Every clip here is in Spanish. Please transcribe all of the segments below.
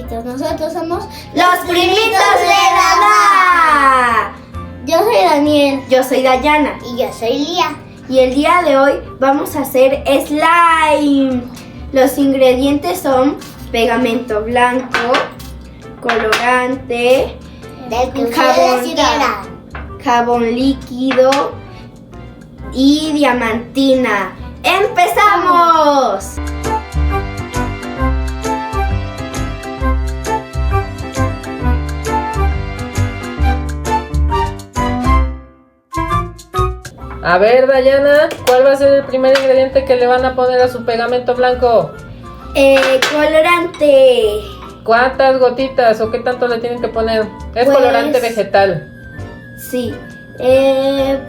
primitos. Nosotros somos ¡Los primitos de Dada! Yo soy Daniel. Yo soy Dayana. Y yo soy Lía. Y el día de hoy vamos a hacer slime. Los ingredientes son pegamento blanco, colorante, Del que ustedes quieran. jabón líquido y diamantina. ¡Empezamos! A ver, Dayana, ¿cuál va a ser el primer ingrediente que le van a poner a su pegamento blanco? Colorante. ¿Cuántas gotitas o qué tanto le tienen que poner? Es Pues, colorante vegetal. Sí.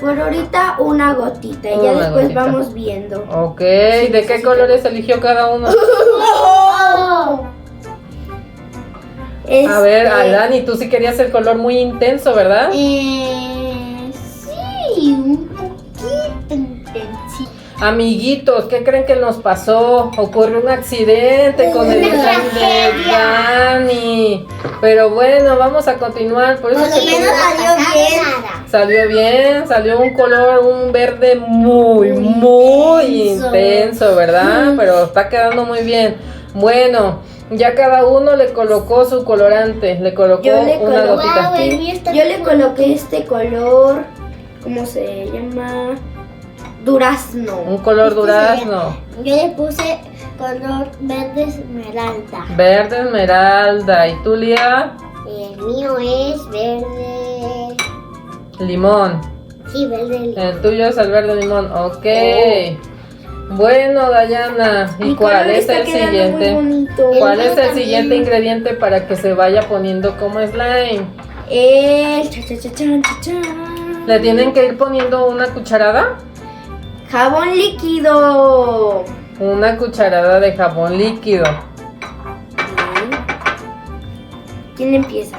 Por ahorita una gotita. Y ya Una después gotita. vamos viendo. Ok, ¿de qué colores eligió cada uno? A ver, Dani, tú sí querías el color muy intenso, ¿verdad? Sí, un poquito intensito. Amiguitos, ¿qué creen que nos pasó? Ocurrió un accidente con el Una slime de tragedia. Dani. Pero bueno, vamos a continuar. Por eso Por lo que menos salió bien. salió bien, salió un color, un verde muy intenso, ¿verdad? Pero está quedando muy bien. Bueno, ya cada uno le colocó su colorante, le colocó Yo le una coloqué- gotita. Wow, el mío está Yo le coloqué este color, ¿cómo se llama? Durazno. Un color Este durazno, Yo le puse color verde esmeralda. verde esmeralda. ¿Y tú, Lía? El mío es verde. Limón. Sí, verde limón. El tuyo es el verde limón, ok. Bueno, Dayana, ¿y Mi cuál color es está el quedando siguiente? muy bonito. ¿Cuál mío es el también. siguiente ingrediente para que se vaya poniendo como slime? El cha-cha-cha-chan, cha-chan. ¿Le tienen que ir poniendo una cucharada? Jabón líquido. Una cucharada de jabón líquido. ¿Quién empieza?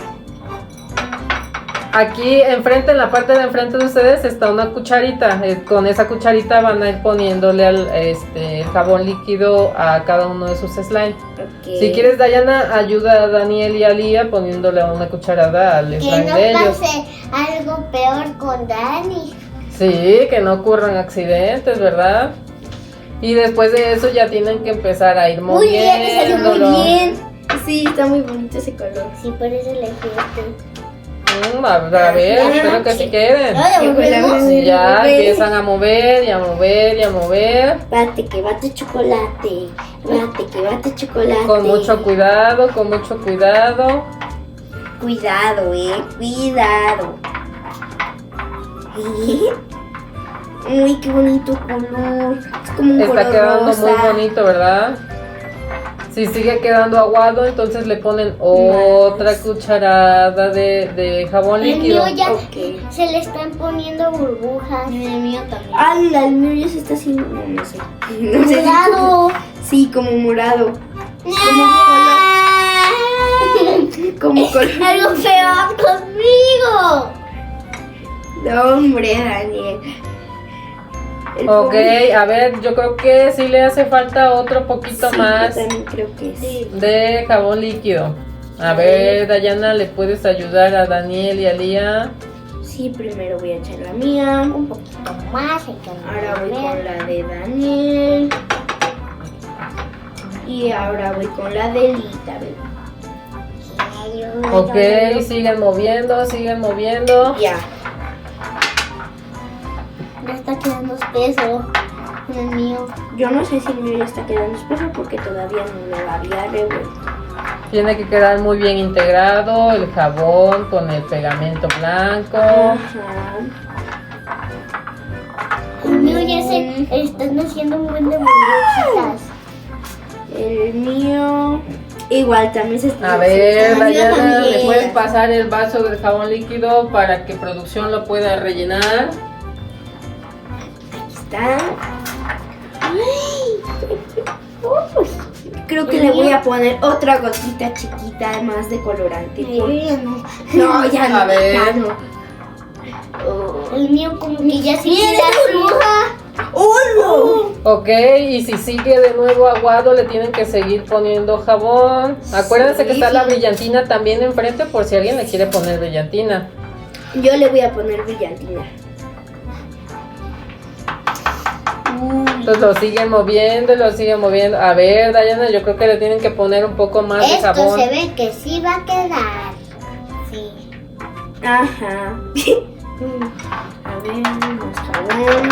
Aquí enfrente, en la parte de enfrente de ustedes está una cucharita. Con esa cucharita van a ir poniéndole el jabón líquido a cada uno de sus slime. Okay. Si quieres, Dayana, ayuda a Daniel y a Lía poniéndole una cucharada al Que slime no de ellos. pase algo peor con Dani. Sí, que no ocurran accidentes, ¿verdad? Y después de eso ya tienen que empezar a ir Muy bien, me salió muy moviéndolo. Bien. Sí, está muy bonito ese color. Sí, por eso elegí este. A ver, espero que sí queden. ¿Ahora volvemos? Y ya empiezan a mover y a mover y a mover. Bate que bate chocolate. Bate que bate chocolate. Con mucho cuidado, con mucho cuidado. Cuidado, cuidado. Uy, qué bonito color. Es como un Está color quedando rosa. muy bonito, ¿verdad? Si sigue quedando aguado, entonces le ponen otra cucharada de jabón El líquido. mío ya Ok. se le están poniendo burbujas. Y el mío también. ¡Hala! El mío ya se está haciendo. No sé. No sé. Cuidado. Sí, como morado. Como color. Algo peor conmigo. No, hombre, Daniel. El Ok, pobre- a ver, yo creo que sí le hace falta otro poquito Sí, más yo también creo que sí. de jabón líquido. A ver, Dayana, ¿le puedes ayudar a Daniel y a Lía? Sí, primero voy a echar la mía. Un poquito más. Hay que Ahora voy mover. con la de Daniel. Y ahora voy con la de Lita. Ok, siguen moviendo, siguen moviendo. Ya. Ya está quedando espeso. El mío. Yo no sé si el mío ya está quedando espeso porque todavía no lo había revuelto. Tiene que quedar muy bien integrado el jabón con el pegamento blanco. Ajá. El mío ya se están haciendo un buen de burbujitas. El mío igual también se está. A ver, el mío Dayana, también. ¿le puedes pasar el vaso del jabón líquido para que producción lo pueda rellenar? Está. Uy, creo que le voy a poner otra gotita chiquita más de colorante. No, ya no. A ver. Ya no. Oh. El mío como que ya se queda así. ¡Oh, Ok, y si sigue de nuevo aguado, le tienen que seguir poniendo jabón. Acuérdense que está la brillantina también enfrente por si alguien le quiere poner brillantina. no! Yo le voy a poner brillantina. Entonces lo siguen moviendo, lo siguen moviendo. A ver, Dayana, yo creo que le tienen que poner un poco más de Esto jabón. se ve que sí va a quedar. Sí. Ajá. A ver, más jabón.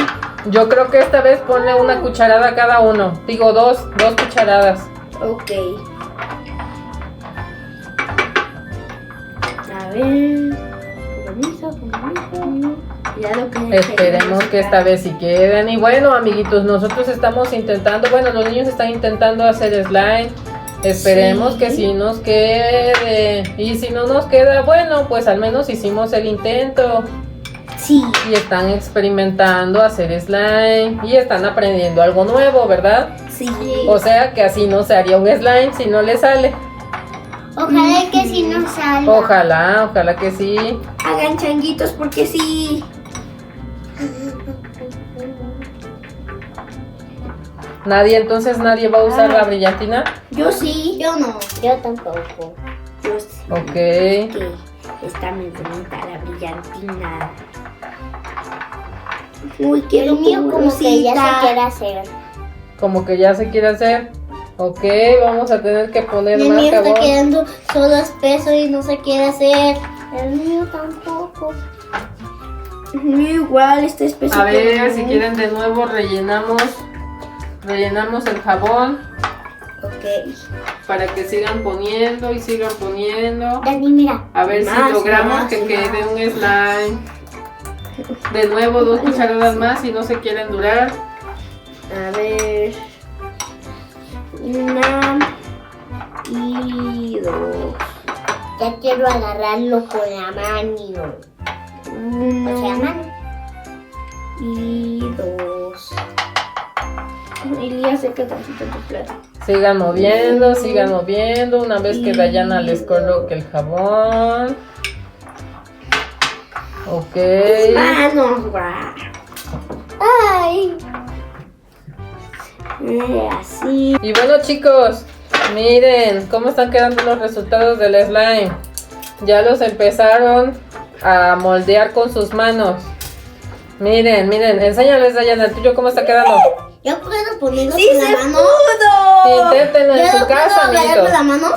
Yo creo que esta vez ponle una cucharada a cada uno. Digo, dos cucharadas. Ok. A ver. Compromiso. Cuidado que Esperemos que esta vez sí queden. Y bueno, amiguitos, nosotros estamos intentando, bueno, los niños están intentando hacer slime. Esperemos Sí. que sí nos quede. Y si no nos queda, bueno, pues al menos hicimos el intento. Sí. Y están experimentando hacer slime. Y están aprendiendo algo nuevo, ¿verdad? Sí. O sea que así no se haría un slime si no le sale. Ojalá que sí nos salga. Ojalá que sí. Hagan changuitos porque sí. Entonces nadie va a usar la brillantina. Yo sí. Yo no, yo tampoco. Yo sí. Ok. Que está muy bonita la brillantina. Uy, quiero El mío como que ya se quiere hacer. Como que ya se quiere hacer. Ok, vamos a tener que poner El más mío está jabón. quedando solo espeso y no se quiere hacer. El mío tampoco. Igual está espeso. A ver, pero si no. quieren de nuevo rellenamos el jabón Ok. para que sigan poniendo y sigan poniendo. Dani, mira. A ver si Más, logramos más, que más. quede un slime. De nuevo 2 cucharadas más si no se quieren durar. A ver. Una y dos. Ya quiero agarrarlo con la mano. Una O sea, mano. y dos. Elías, seca tantito tu plato. Sigan moviendo. Una vez que Dayana les coloque el jabón. Ok. Manos, guau. Ay. Así. Y bueno, chicos, miren cómo están quedando los resultados del slime. Ya los empezaron a moldear con sus manos. Miren, enséñales, Dayana, el tuyo cómo está quedando. Yo puedo ponerlo ¡Sí con se la mano. pudo! Inténtenlo en ¿Yo su lo casa, puedo agarrar amiguitos. con la mano?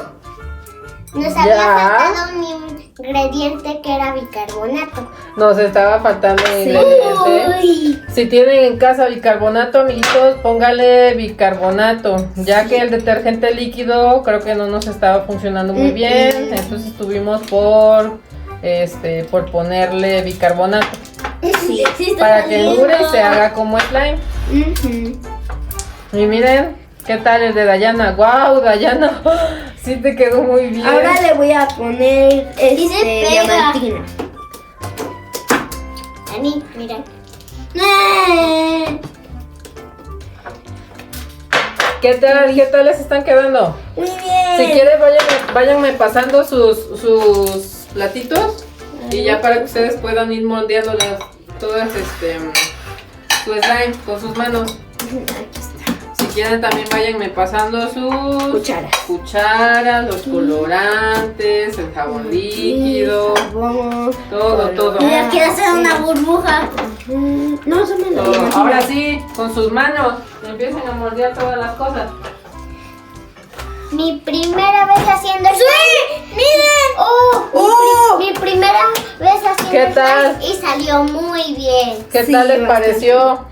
Nos Ya. había faltado un ingrediente que era bicarbonato. Nos estaba faltando un ingrediente. Uy. Si tienen en casa bicarbonato, amiguitos, póngale bicarbonato, ya que el detergente líquido creo que no nos estaba funcionando muy bien, entonces tuvimos por ponerle bicarbonato Sí. para que dure y se haga como slime. Ujú. Y miren, ¿qué tal el de Dayana? ¡Wow, Dayana! Sí te quedó muy bien. Ahora le voy a poner Y se pega. diamantina. Dani, mira. ¿Qué tal les están quedando? Muy bien. Si quieren, váyanme pasando sus platitos y ya para que ustedes puedan ir moldeando todas su slime con sus manos. Aquí está. Si quieren también váyanme pasando sus cucharas, los colorantes, el jabón líquido, Jabón. todo. Mira, quiero hacer una burbuja. No, eso me lo Todo. diamantina. Ahora sí, con sus manos empiecen a moldear todas las cosas. Mi primera vez haciendo slime. ¡Miren! ¡Oh! Mi primera vez haciendo ¿Qué tal? slime y salió muy bien. ¿Qué Sí, tal les bastante. pareció?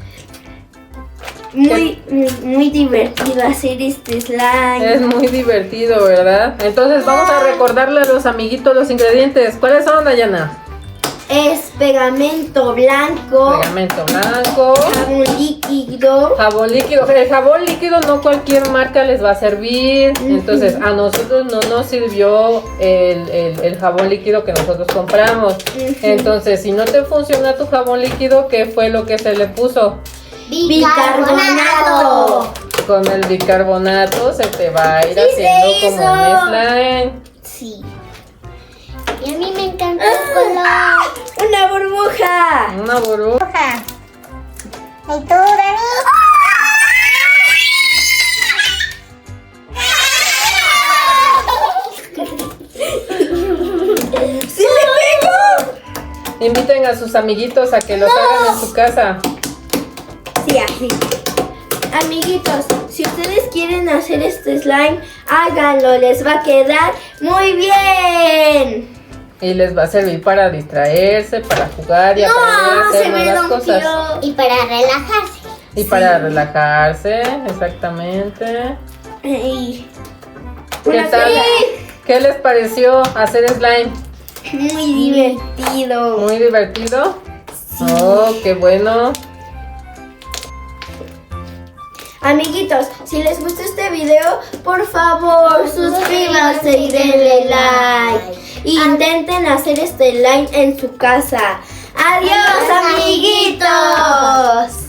Muy divertido hacer este slime. Es muy divertido, ¿verdad? Entonces vamos a recordarle a los amiguitos los ingredientes. ¿Cuáles son, Dayana? Es pegamento blanco, Pegamento blanco, jabón líquido. jabón líquido. El jabón líquido no cualquier marca les va a servir. Entonces a nosotros no nos sirvió el jabón líquido que nosotros compramos. Entonces si no te funciona tu jabón líquido, ¿qué fue lo que se le puso? Bicarbonato. Con el bicarbonato se te va a ir Sí haciendo se como un hizo. slime. Sí. Y a mí me encanta el color. Una burbuja. Una burbuja. ¿Y tú, Dani? ¡Sí le pego! Inviten a sus amiguitos a que los hagan en su casa. Sí, así. Amiguitos, si ustedes quieren hacer este slime, háganlo, les va a quedar muy bien. Y les va a servir para distraerse, para jugar y aprender a hacer nuevas cosas. Y para relajarse. Y para relajarse, exactamente. Ay. ¿Qué tal? ¿Qué les pareció hacer slime? Muy divertido. ¿Muy divertido? Oh, qué bueno. Amiguitos, si les gustó este video, por favor, suscríbanse y denle like. Intenten hacer este slime en su casa. ¡Adiós, amiguitos!